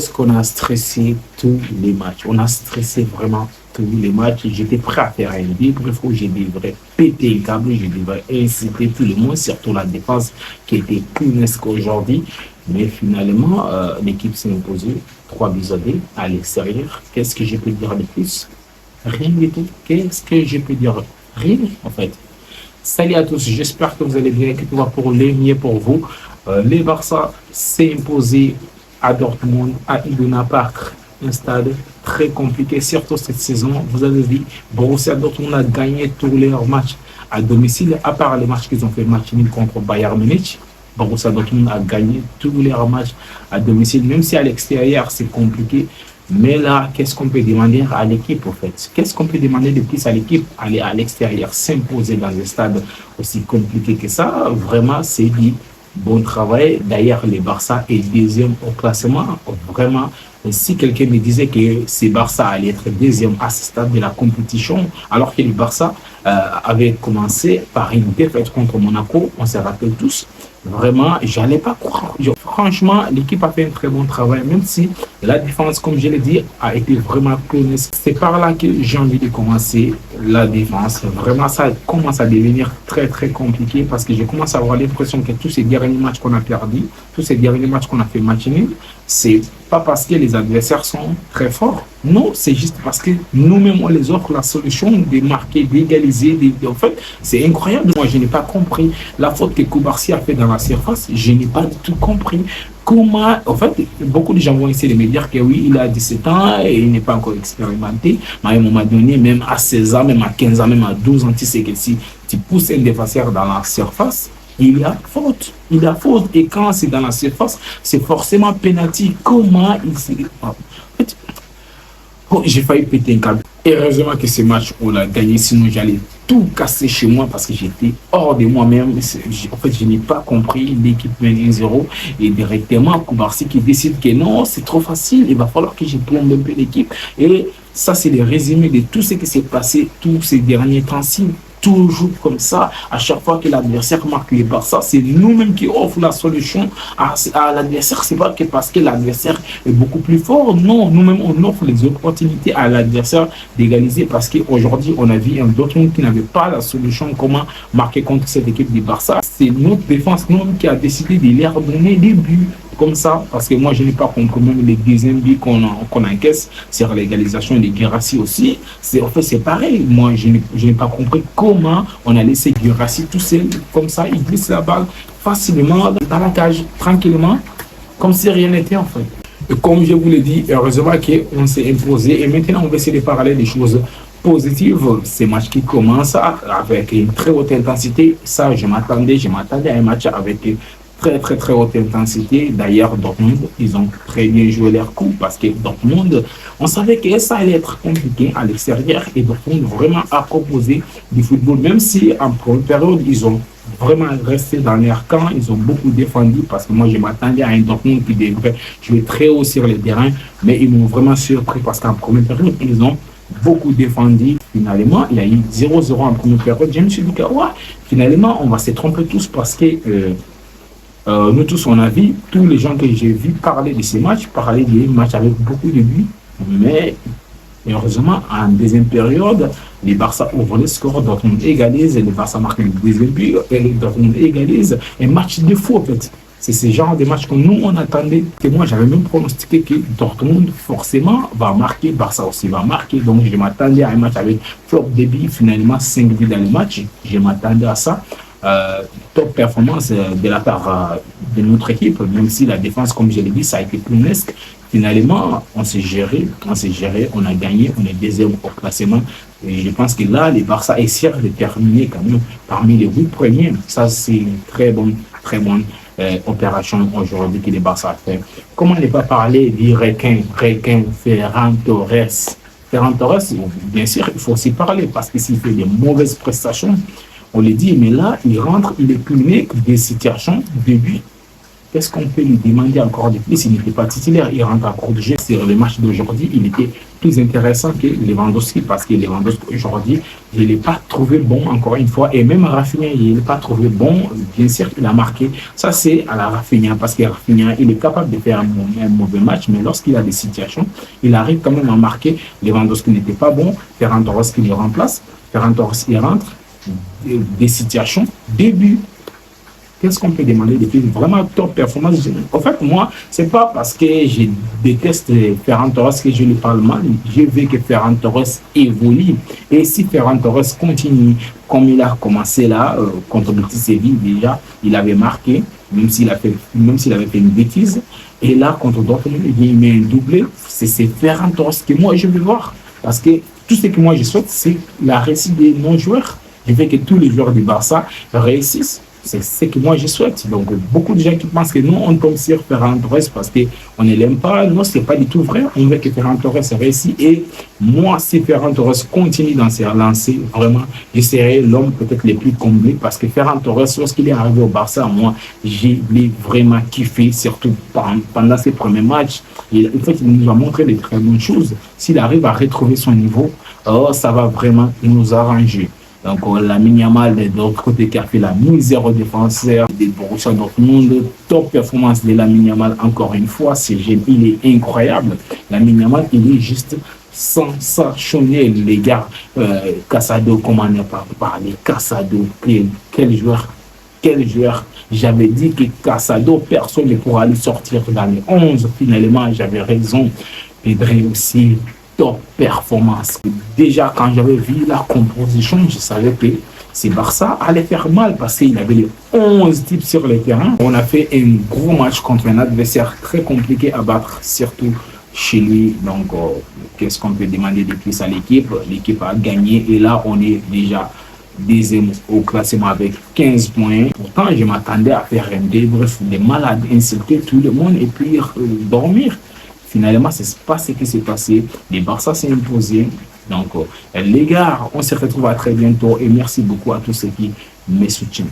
chose qu'on a stressé tous les matchs. On a stressé vraiment tous les matchs. J'étais prêt à faire un débrief où je devrais péter le câble, je devrais inciter tout le monde, surtout la défense qui était plus nette qu'aujourd'hui. Mais finalement, l'équipe s'est imposée 3-2 à l'extérieur. Qu'est-ce que je peux dire de plus? Rien du tout. Qu'est-ce que je peux dire? Rien, en fait. Salut à tous, j'espère que vous allez bien, que tout va pour le mieux pour vous. Les Barça s'est imposé à Dortmund, à Iduna Park, un stade très compliqué, surtout cette saison. Vous avez vu, Borussia Dortmund a gagné tous leurs matchs à domicile, à part les matchs qu'ils ont fait match nul contre Bayern Munich. Borussia Dortmund a gagné tous leurs matchs à domicile, même si à l'extérieur c'est compliqué. Mais là, qu'est-ce qu'on peut demander à l'équipe, en fait? Qu'est-ce qu'on peut demander de plus à l'équipe? Aller à l'extérieur, s'imposer dans un stade aussi compliqué que ça, vraiment, c'est du bon travail. D'ailleurs, le Barça est deuxième au classement. Vraiment, si quelqu'un me disait que ce Barça allait être deuxième à ce stade de la compétition, alors que le Barça avait commencé par une défaite contre Monaco, on se rappelle tous. Vraiment, j'allais pas croire. Franchement, l'équipe a fait un très bon travail, même si la défense, comme je l'ai dit, a été vraiment clonée. C'est par là que j'ai envie de commencer la défense. Vraiment, ça commence à devenir très, très compliqué parce que je commence à avoir l'impression que tous ces derniers matchs qu'on a perdus, tous ces derniers matchs qu'on a fait match nul, c'est pas parce que les adversaires sont très forts. Non, c'est juste parce que nous-mêmes, on les offre la solution de marquer, d'égaliser. En fait, c'est incroyable. Moi, je n'ai pas compris la faute que Koubarsi a fait dans la surface. Je n'ai pas du tout compris comment. En fait, beaucoup de gens vont essayer de me dire que oui, il a 17 ans et il n'est pas encore expérimenté. Mais à un moment donné, même à 16 ans, même à 15 ans, même à 12 ans, tu sais que si tu pousses un défenseur dans la surface, il y a faute. Il y a faute. Et quand c'est dans la surface, c'est forcément pénalty. Comment il s'est. Oh, j'ai failli péter un câble. Heureusement que ce match, on l'a gagné. Sinon, j'allais tout casser chez moi parce que j'étais hors de moi-même. En fait, je n'ai pas compris. L'équipe mène 1-0. Et directement, Koubarsi qui décide que non, c'est trop facile. Il va falloir que je plombe un peu l'équipe. Et ça, c'est le résumé de tout ce qui s'est passé tous ces derniers temps-ci. Toujours comme ça, à chaque fois que l'adversaire marque les Barça, c'est nous-mêmes qui offrons la solution à l'adversaire. C'est pas que parce que l'adversaire est beaucoup plus fort. Non, nous-mêmes, on offre les opportunités à l'adversaire d'égaliser parce qu'aujourd'hui, on a vu un Dortmund qui n'avait pas la solution comment marquer contre cette équipe du Barça. C'est notre défense, nous-mêmes, qui a décidé de leur donner des buts comme ça, parce que moi je n'ai pas compris même les deuxièmes buts qu'on encaisse sur l'égalisation de Guirassy aussi. En fait, c'est pareil. Moi, je n'ai pas compris comment on a laissé Guirassy tout seul, comme ça, il glisse la balle facilement dans la cage, tranquillement, comme si rien n'était en fait. Et comme je vous l'ai dit, heureusement qu'on s'est imposé. Et maintenant, on va essayer de parler des choses positives. Ces matchs qui commencent avec une très haute intensité. Ça, je m'attendais à un match avec très haute intensité. D'ailleurs, Dortmund, ils ont très bien joué leur coup parce que Dortmund, on savait que ça allait être compliqué à l'extérieur et Dortmund vraiment a proposé du football, même si en première période, ils ont vraiment resté dans leur camp, ils ont beaucoup défendu parce que moi, je m'attendais à un Dortmund qui devrait jouer très haut sur le terrain, mais ils m'ont vraiment surpris parce qu'en première période, ils ont beaucoup défendu. Finalement, il y a eu 0-0 en première période. Je me suis dit que ouais, finalement, on va se tromper tous parce que nous tous, on a vu, tous les gens que j'ai vus parler de ces matchs, parler des matchs avec beaucoup de buts, mais heureusement, en deuxième période, les Barça ouvrent le score, Dortmund égalise, les Barça marquent le deuxième but, et Dortmund égalise, un match de fou en fait. C'est ce genre de match que nous, on attendait, que moi, j'avais même pronostiqué que Dortmund, forcément, va marquer, Barça aussi va marquer, donc je m'attendais à un match avec flop de buts, finalement 5 buts dans le match, je m'attendais à ça. Top performance de la part de notre équipe, même si la défense, comme je l'ai dit, ça a été clownesque. Finalement, on s'est géré, on a gagné, on est deuxième au classement. Et je pense que là, les Barça essaient de terminer quand même parmi les 8 premiers. Ça, c'est une très bonne opération aujourd'hui que les Barça a fait. Comment ne pas parler du requin Ferran Torres? Ferran Torres, bien sûr, il faut aussi parler parce que s'il fait des mauvaises prestations, on le dit, mais là, il rentre, il est puni des situations de but. qu'est-ce qu'on peut lui demander encore de plus? Il n'était pas titulaire, il rentre en cours de jeu. Sur le match d'aujourd'hui, il était plus intéressant que Lewandowski parce que Lewandowski aujourd'hui, je ne l'ai pas trouvé bon encore une fois. Et même Rafinha, il ne l'ai pas trouvé bon. Bien sûr, il a marqué. Ça, c'est à la Rafinha parce que Rafinha, il est capable de faire un mauvais match, mais lorsqu'il a des situations, il arrive quand même à marquer. Lewandowski n'était pas bon. Ferran Torres qui le remplace. Ferran Torres, il rentre. Des situations, début. Qu'est-ce qu'on peut demander depuis vraiment top performance? En fait, moi, c'est pas parce que je déteste Ferran Torres que je lui parle mal. Je veux que Ferran Torres évolue. Et si Ferran Torres continue comme il a commencé là, contre Betis Séville, déjà, il avait marqué, même s'il avait fait une bêtise. Et là, contre Dortmund, il met un doublé. C'est Ferran Torres que moi, je veux voir. Parce que tout ce que moi, je souhaite, c'est la réussite des non-joueurs. Je veux que tous les joueurs du Barça réussissent. C'est ce que moi je souhaite. Donc, beaucoup de gens qui pensent que nous, on tombe sur Ferran Torres parce qu'on ne l'aime pas. Non, ce n'est pas du tout vrai. On veut que Ferran Torres réussisse. Et moi, si Ferran Torres continue dans ses lancées, vraiment, je serai l'homme peut-être le plus comblé parce que Ferran Torres, lorsqu'il est arrivé au Barça, moi, j'ai vraiment kiffé, surtout pendant ses premiers matchs. Et, en fait, il nous a montré de très bonnes choses. S'il arrive à retrouver son niveau, oh, ça va vraiment nous arranger. Donc, Lamine Yamal, de l'autre côté, qui a fait la misère aux défenseurs des Borussia Dortmund. Top performance de Lamine Yamal, encore une fois. Il est incroyable. Lamine Yamal, il est juste sensationnel, les gars. Casado, comment on n'a pas parlé? Casado, quel joueur. Quel joueur. J'avais dit que Casado, personne ne pourra lui sortir dans les 11. Finalement, j'avais raison. Pedri aussi. Top performance. Déjà, quand j'avais vu la composition, je savais que c'est Barça allait faire mal parce qu'il avait les 11 types sur le terrain. On a fait un gros match contre un adversaire très compliqué à battre, surtout chez lui. Donc, qu'est-ce qu'on peut demander de plus à l'équipe? L'équipe a gagné et là, on est déjà deuxième au classement avec 15 points. Pourtant, je m'attendais à faire un débrief de malade, insulter tout le monde et puis dormir. Finalement, ce n'est pas ce qui s'est passé. Les Barça s'est imposé. Donc, les gars, on se retrouve à très bientôt et merci beaucoup à tous ceux qui me soutiennent.